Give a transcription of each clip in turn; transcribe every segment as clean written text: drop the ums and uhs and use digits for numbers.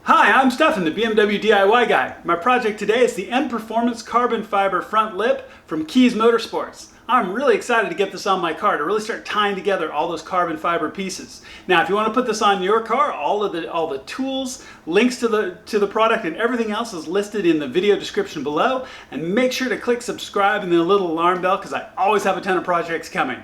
Hi, I'm Stefan, the BMW DIY guy. My project today is the End Performance carbon fiber front lip from Kies Motorsports. I'm really excited to get this on my car to really start tying together all those carbon fiber pieces. Now, if you want to put this on your car, all the tools, links to the product, and everything else is listed in the video description below. And make sure to click subscribe and then the little alarm bell because I always have a ton of projects coming.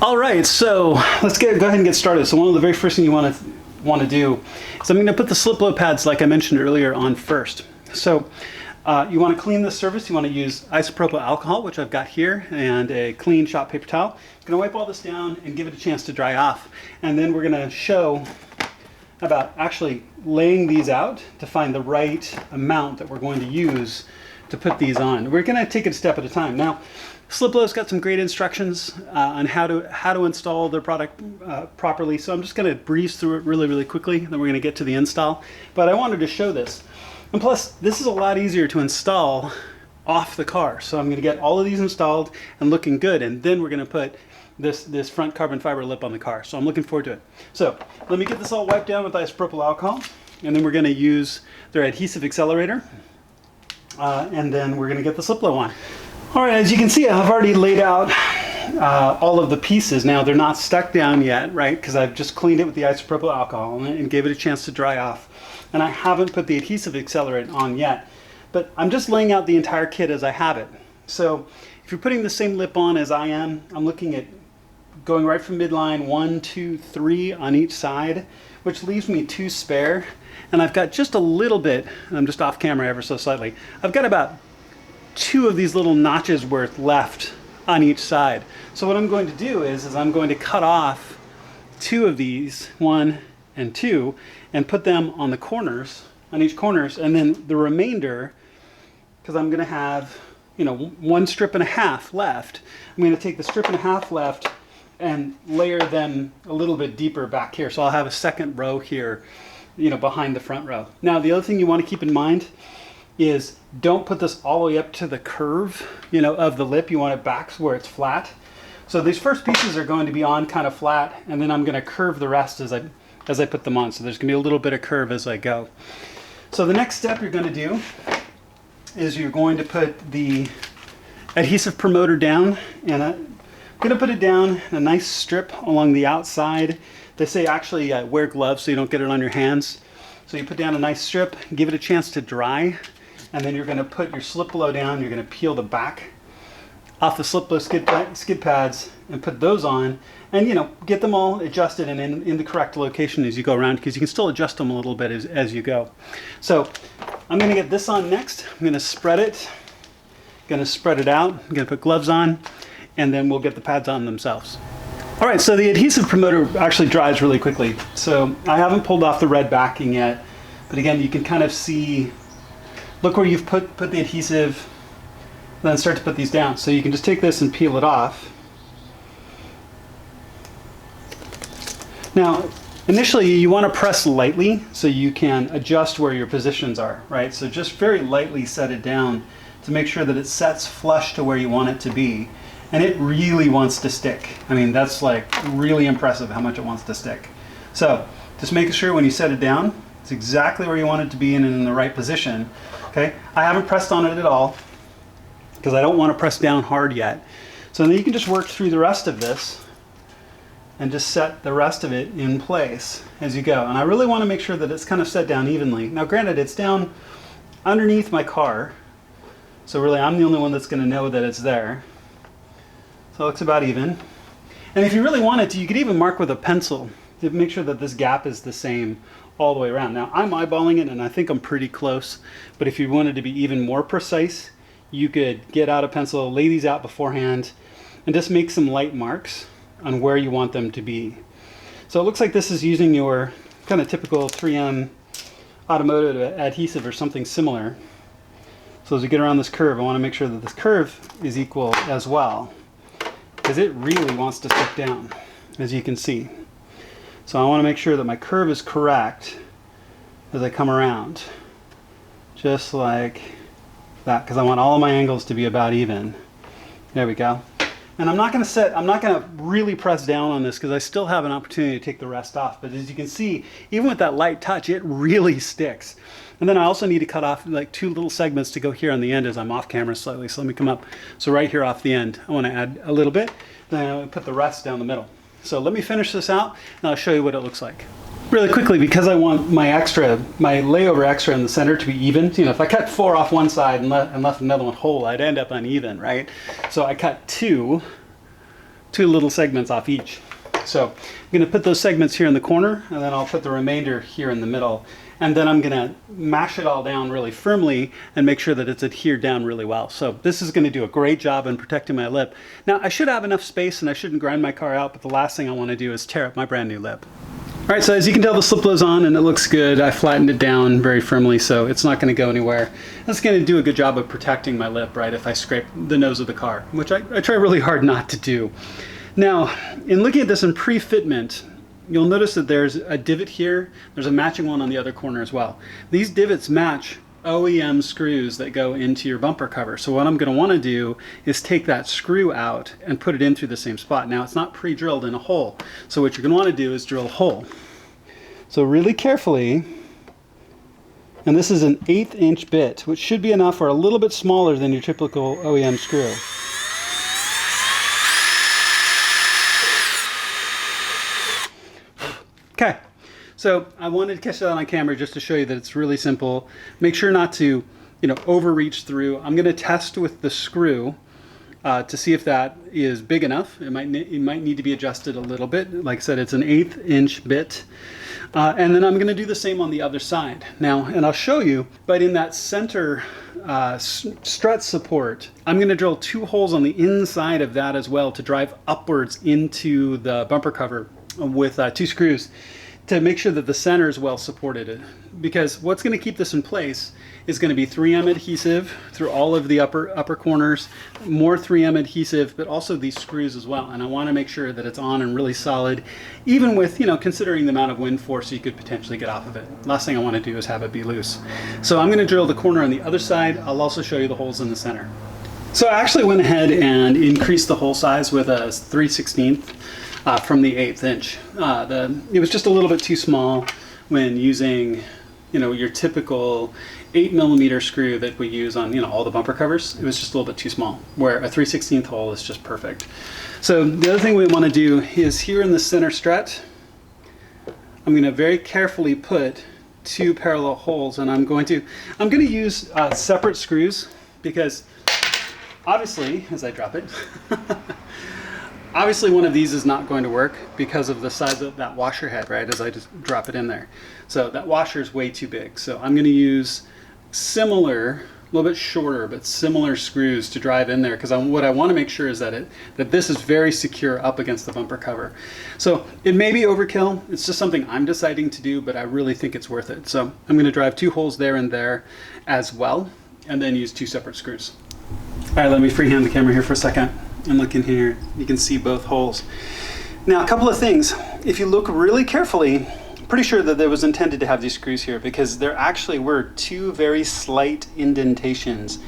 All right, so let's go ahead and get started. So one of the very first things you want to do is I'm going to put the Sliplo Pads, like I mentioned earlier, on first. So you want to clean the surface. You want to use isopropyl alcohol, which I've got here, and a clean shop paper towel. I'm going to wipe all this down and give it a chance to dry off. And then we're going to show about actually laying these out to find the right amount that we're going to use to put these on. We're going to take it a step at a time. Now, Sliplo's got some great instructions on how to install their product properly, so I'm just going to breeze through it really quickly, then we're going to get to the install. But I wanted to show this. And plus, this is a lot easier to install off the car. So I'm going to get all of these installed and looking good, and then we're going to put this front carbon fiber lip on the car. So I'm looking forward to it. So let me get this all wiped down with isopropyl alcohol, and then we're going to use their adhesive accelerator, and then we're going to get the Sliplo on. All right, as you can see, I've already laid out all of the pieces. Now, they're not stuck down yet, right? Because I've just cleaned it with the isopropyl alcohol and gave it a chance to dry off. And I haven't put the adhesive accelerant on yet. But I'm just laying out the entire kit as I have it. So if you're putting the same lip on as I am, I'm looking at going right from midline 1, 2, 3 on each side, which leaves me 2 spare. And I've got just a little bit, and I'm just off camera ever so slightly, I've got about 2 of these little notches worth left on each side. So what I'm going to do is I'm going to cut off 2 of these, 1 and 2, and put them on the corners, on each corners, and then the remainder, because I'm going to have, 1 strip and a half left, I'm going to take the strip and a half left and layer them a little bit deeper back here. So I'll have a second row here, behind the front row. Now, the other thing you want to keep in mind is don't put this all the way up to the curve, of the lip. You want it back where it's flat. So these first pieces are going to be on kind of flat, and then I'm going to curve the rest as I put them on. So there's going to be a little bit of curve as I go. So the next step you're going to do is you're going to put the adhesive promoter down, and I'm going to put it down in a nice strip along the outside. They say actually wear gloves so you don't get it on your hands. So you put down a nice strip, give it a chance to dry, and then you're going to put your Sliplo down. You're going to peel the back off the Sliplo skid pads and put those on, and get them all adjusted and in the correct location as you go around, because you can still adjust them a little bit as you go. So I'm going to get this on next. I'm going to spread it. Going to spread it out. I'm going to put gloves on, and then we'll get the pads on themselves. All right, so the adhesive promoter actually dries really quickly. So I haven't pulled off the red backing yet, but again, you can kind of see, look where you've put the adhesive, then start to put these down. So you can just take this and peel it off. Now, initially you want to press lightly so you can adjust where your positions are, right? So just very lightly set it down to make sure that it sets flush to where you want it to be. And it really wants to stick. I mean, that's like really impressive how much it wants to stick. So just making sure when you set it down, it's exactly where you want it to be and in the right position. Okay, I haven't pressed on it at all because I don't want to press down hard yet. So then you can just work through the rest of this and just set the rest of it in place as you go. And I really want to make sure that it's kind of set down evenly. Now granted, it's down underneath my car, so really I'm the only one that's going to know that it's there. So it looks about even. And if you really wanted to, you could even mark with a pencil to make sure that this gap is the same all the way around. Now, I'm eyeballing it, and I think I'm pretty close. But if you wanted to be even more precise, you could get out a pencil, lay these out beforehand, and just make some light marks on where you want them to be. So it looks like this is using your kind of typical 3M automotive adhesive or something similar. So as we get around this curve, I want to make sure that this curve is equal as well, because it really wants to stick down, as you can see. So I want to make sure that my curve is correct as I come around, just like that, because I want all of my angles to be about even. There we go. And I'm not going to really press down on this because I still have an opportunity to take the rest off. But as you can see, even with that light touch, it really sticks. And then I also need to cut off like 2 little segments to go here on the end as I'm off camera slightly. So let me come up. So right here off the end, I want to add a little bit. Then I'll put the rest down the middle. So let me finish this out and I'll show you what it looks like. Really quickly, because I want my layover extra in the center to be even. You know, if I cut 4 off one side and left another one whole, I'd end up uneven, right? So I cut two little segments off each. So I'm going to put those segments here in the corner, and then I'll put the remainder here in the middle. And then I'm going to mash it all down really firmly and make sure that it's adhered down really well. So this is going to do a great job in protecting my lip. Now, I should have enough space and I shouldn't grind my car out, but the last thing I want to do is tear up my brand new lip. All right, so as you can tell, the Sliplo's on and it looks good. I flattened it down very firmly, so it's not going to go anywhere. That's going to do a good job of protecting my lip, right, if I scrape the nose of the car, which I try really hard not to do. Now, in looking at this in pre-fitment, you'll notice that there's a divot here. There's a matching one on the other corner as well. These divots match OEM screws that go into your bumper cover. So what I'm going to want to do is take that screw out and put it in through the same spot. Now, it's not pre-drilled in a hole. So what you're going to want to do is drill a hole. So really carefully, and this is an 1/8 inch bit, which should be enough or a little bit smaller than your typical OEM screw. Okay, so I wanted to catch that on camera just to show you that it's really simple. Make sure not to, overreach through. I'm going to test with the screw to see if that is big enough. It might need to be adjusted a little bit. Like I said, it's an 1/8 inch bit. And then I'm going to do the same on the other side. Now, and I'll show you, but in that center strut support, I'm going to drill 2 holes on the inside of that as well to drive upwards into the bumper cover with 2 screws to make sure that the center is well supported. Because what's going to keep this in place is going to be 3M adhesive through all of the upper corners, more 3M adhesive, but also these screws as well. And I want to make sure that it's on and really solid, even with, considering the amount of wind force you could potentially get off of it. Last thing I want to do is have it be loose. So I'm going to drill the corner on the other side. I'll also show you the holes in the center. So I actually went ahead and increased the hole size with a 3/16 from the 1/8 inch. It was just a little bit too small when using, your typical 8mm screw that we use on, all the bumper covers. It was just a little bit too small, where a 3/16 hole is just perfect. So the other thing we want to do is here in the center strut, I'm going to very carefully put 2 parallel holes, and I'm going to use separate screws because obviously, as I drop it, obviously one of these is not going to work because of the size of that washer head, right, as I just drop it in there. So that washer is way too big. So I'm going to use similar, a little bit shorter, but similar screws to drive in there because what I want to make sure is that this is very secure up against the bumper cover. So it may be overkill. It's just something I'm deciding to do, but I really think it's worth it. So I'm going to drive 2 holes there and there as well, and then use 2 separate screws. All right, let me freehand the camera here for a second. And look in here, you can see both holes. Now, a couple of things. If you look really carefully, I'm pretty sure that it was intended to have these screws here because there actually were 2 very slight indentations.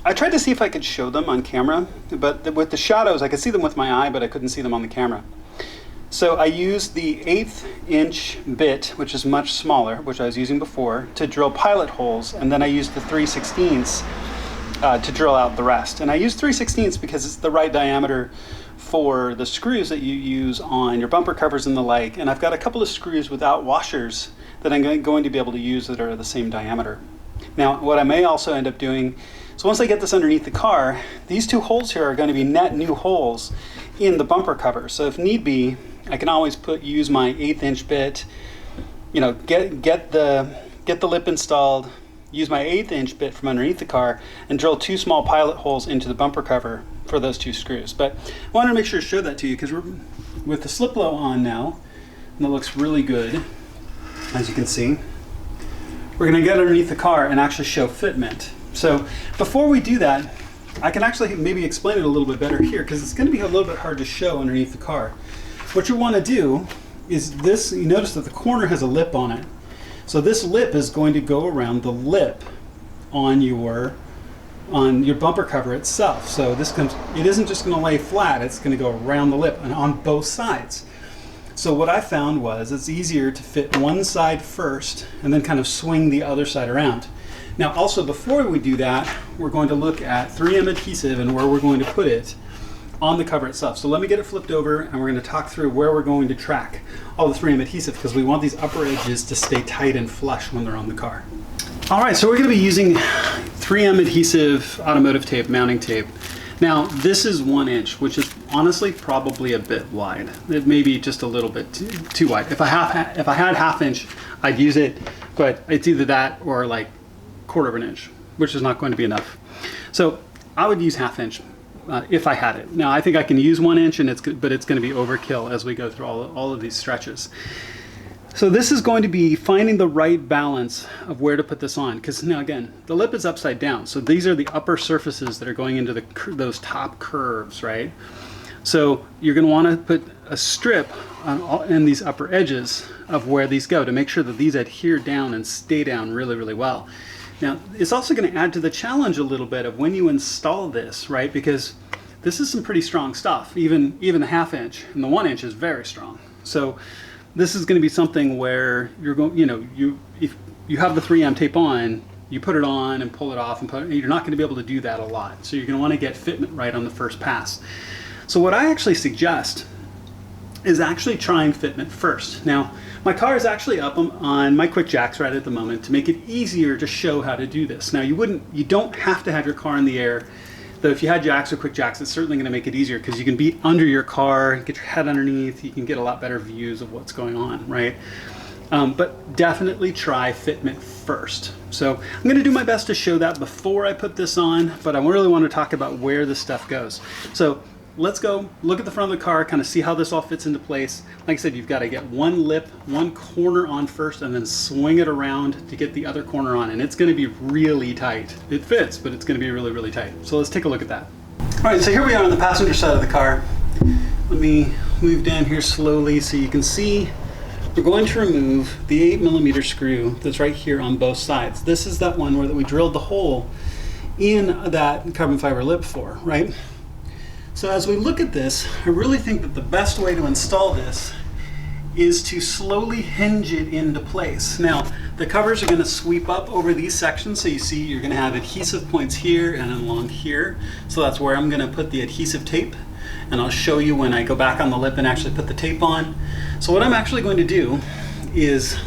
I tried to see if I could show them on camera, but with the shadows, I could see them with my eye, but I couldn't see them on the camera. So I used the 1/8 inch bit, which is much smaller, which I was using before, to drill pilot holes, and then I used the 3/16 to drill out the rest. And I use 3/16 because it's the right diameter for the screws that you use on your bumper covers and the like. And I've got a couple of screws without washers that I'm going to be able to use that are the same diameter. Now, what I may also end up doing, so once I get this underneath the car, these 2 holes here are going to be net new holes in the bumper cover. So if need be, I can always use my 1/8 inch bit, get the lip installed, use my 1/8 inch bit from underneath the car, and drill 2 small pilot holes into the bumper cover for those 2 screws. But I wanted to make sure to show that to you because we're with the Sliplo on now, and it looks really good, as you can see. We're going to get underneath the car and actually show fitment. So before we do that, I can actually maybe explain it a little bit better here because it's going to be a little bit hard to show underneath the car. What you want to do is this, you notice that the corner has a lip on it. So this lip is going to go around the lip on your on your bumper cover itself. So it isn't just going to lay flat, it's going to go around the lip and on both sides. So what I found was it's easier to fit one side first and then kind of swing the other side around. Now also, before we do that, we're going to look at 3M adhesive and where we're going to put it on the cover itself. So let me get it flipped over and we're going to talk through where we're going to track all the 3M adhesive, because we want these upper edges to stay tight and flush when they're on the car. All right, so we're going to be using 3M adhesive automotive tape, mounting tape. Now this is 1 inch, which is honestly probably a bit wide. It may be just a little bit too wide. If I had ½ inch, I'd use it, but it's either that or like 1/4 of an inch, which is not going to be enough. So I would use ½ inch if I had it. Now I think I can use 1 inch, but it's going to be overkill as we go through all of these stretches. So this is going to be finding the right balance of where to put this on, because now again, the lip is upside down. So these are the upper surfaces that are going into those top curves, right? So you're going to want to put a strip in these upper edges of where these go to make sure that these adhere down and stay down really, really well. Now, it's also going to add to the challenge a little bit of when you install this, right? Because this is some pretty strong stuff, even the ½ inch, and the 1 inch is very strong. So this is going to be something where you're going, if you have the 3M tape on, you put it on and pull it off, and you're not going to be able to do that a lot. So you're going to want to get fitment right on the first pass. So what I actually suggest is actually trying fitment first. Now, my car is actually up on my quick jacks right at the moment to make it easier to show how to do this. Now, you don't have to have your car in the air, though if you had jacks or quick jacks, it's certainly going to make it easier because you can be under your car, get your head underneath, you can get a lot better views of what's going on, right? But definitely try fitment first. So I'm going to do my best to show that before I put this on, but I really want to talk about where this stuff goes. So let's go look at the front of the car, kind of see how this all fits into place. Like I said, you've got to get one lip, one corner on first, and then swing it around to get the other corner on. And it's going to be really tight. It fits, but it's going to be really, really tight. So let's take a look at that. All right, so here we are on the passenger side of the car. Let me move down here slowly so you can see. We're going to remove the 8mm screw that's right here on both sides. This is that one where we drilled the hole in that carbon fiber lip for, right? So as we look at this, I really think that the best way to install this is to slowly hinge it into place. Now, the covers are going to sweep up over these sections, so you see you're going to have adhesive points here and along here. So that's where I'm going to put the adhesive tape, and I'll show you when I go back on the lip and actually put the tape on. So what I'm actually going to do is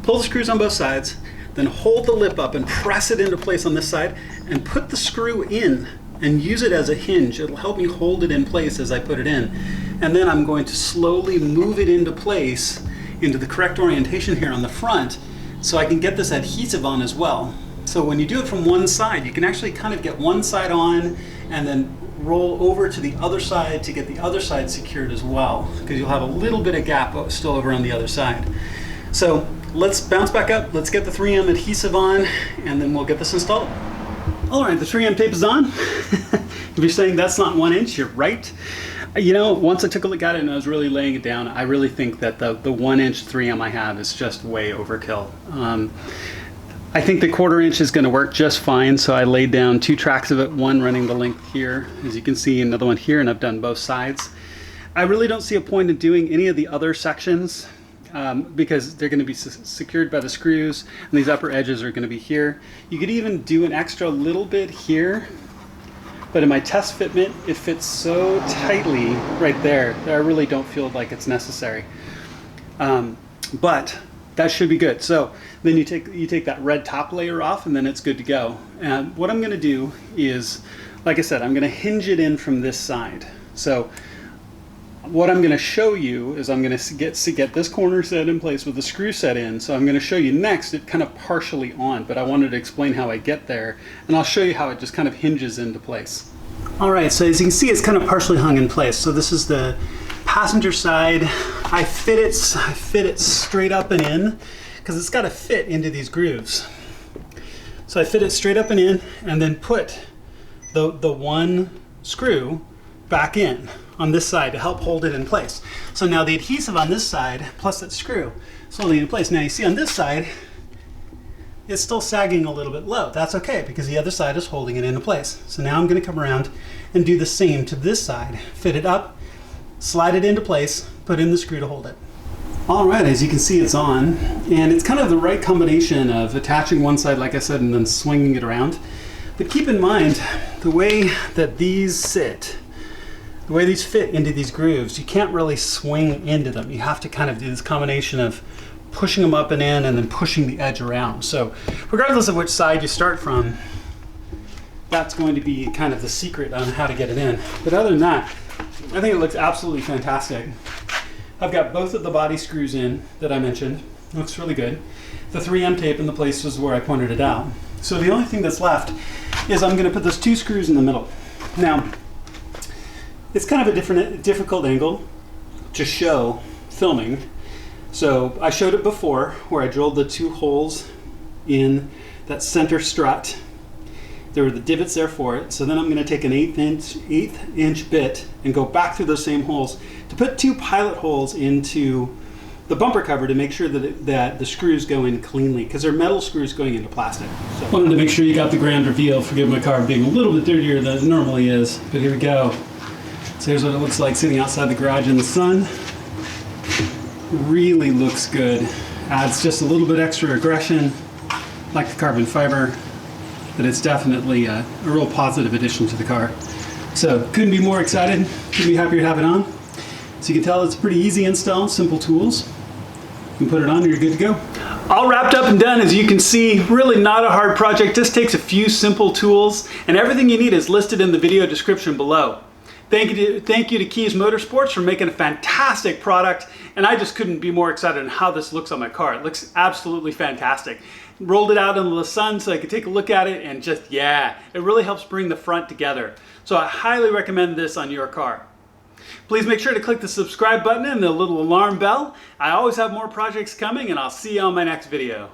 pull the screws on both sides, then hold the lip up and press it into place on this side, and put the screw in and use it as a hinge. It'll help me hold it in place as I put it in. And then I'm going to slowly move it into place into the correct orientation here on the front so I can get this adhesive on as well. So when you do it from one side, you can actually kind of get one side on and then roll over to the other side to get the other side secured as well, because you'll have a little bit of gap still over on the other side. So let's bounce back up, let's get the 3M adhesive on, and then we'll get this installed. All right, the 3M tape is on. If you're saying that's not 1 inch, you're right. You know, once I took a look at it and I was really laying it down, I really think that the 1 inch 3M I have is just way overkill. I think the 1/4 inch is going to work just fine, so I laid down 2 tracks of it, one running the length here, as you can see, another one here, and I've done both sides. I really don't see a point in doing any of the other sections because they're going to be secured by the screws, and these upper edges are going to be here. You could even do an extra little bit here, but in my test fitment, it fits so tightly right there that I really don't feel like it's necessary. But that should be good. So then you take that red top layer off, and then it's good to go. And what I'm going to do is, like I said, I'm going to hinge it in from this side. So what I'm going to show you is I'm going to get this corner set in place with the screw set in. So I'm going to show you next it kind of partially on, but I wanted to explain how I get there, and I'll show you how it just kind of hinges into place. All right, so as you can see, it's kind of partially hung in place. So this is the passenger side. I fit it straight up and in because it's got to fit into these grooves. So I fit it straight up and in, and then put the one screw back in on this side to help hold it in place. So now the adhesive on this side plus that screw is holding it in place. Now you see on this side, it's still sagging a little bit low. That's okay, because the other side is holding it into place. So now I'm going to come around and do the same to this side. Fit it up, slide it into place, put in the screw to hold it. All right, as you can see, it's on, and it's kind of the right combination of attaching one side, like I said, and then swinging it around. But keep in mind, the way that these sit, the way these fit into these grooves, you can't really swing into them. You have to kind of do this combination of pushing them up and in and then pushing the edge around. So regardless of which side you start from, that's going to be kind of the secret on how to get it in. But other than that, I think it looks absolutely fantastic. I've got both of the body screws in that I mentioned. Looks really good. The 3M tape in the places where I pointed it out. So the only thing that's left is I'm going to put those 2 screws in the middle. Now, it's kind of a difficult angle to show filming. So I showed it before where I drilled the 2 holes in that center strut. There were the divots there for it. So then I'm going to take an 1/8 inch bit and go back through those same holes to put 2 pilot holes into the bumper cover to make sure that the screws go in cleanly, because they're metal screws going into plastic. So wanted to make sure you got the grand reveal. Forgive my car being a little bit dirtier than it normally is, but here we go. So here's what it looks like sitting outside the garage in the sun. Really looks good. Adds just a little bit extra aggression, like the carbon fiber, but it's definitely a real positive addition to the car. So couldn't be more excited, couldn't be happier to have it on. So you can tell it's a pretty easy install, simple tools. You can put it on and you're good to go. All wrapped up and done, as you can see. Really not a hard project, just takes a few simple tools, and everything you need is listed in the video description below. Thank you to Kies Motorsports for making a fantastic product, and I just couldn't be more excited on how this looks on my car. It looks absolutely fantastic. Rolled it out into the sun so I could take a look at it, and just, yeah, it really helps bring the front together. So I highly recommend this on your car. Please make sure to click the subscribe button and the little alarm bell. I always have more projects coming, and I'll see you on my next video.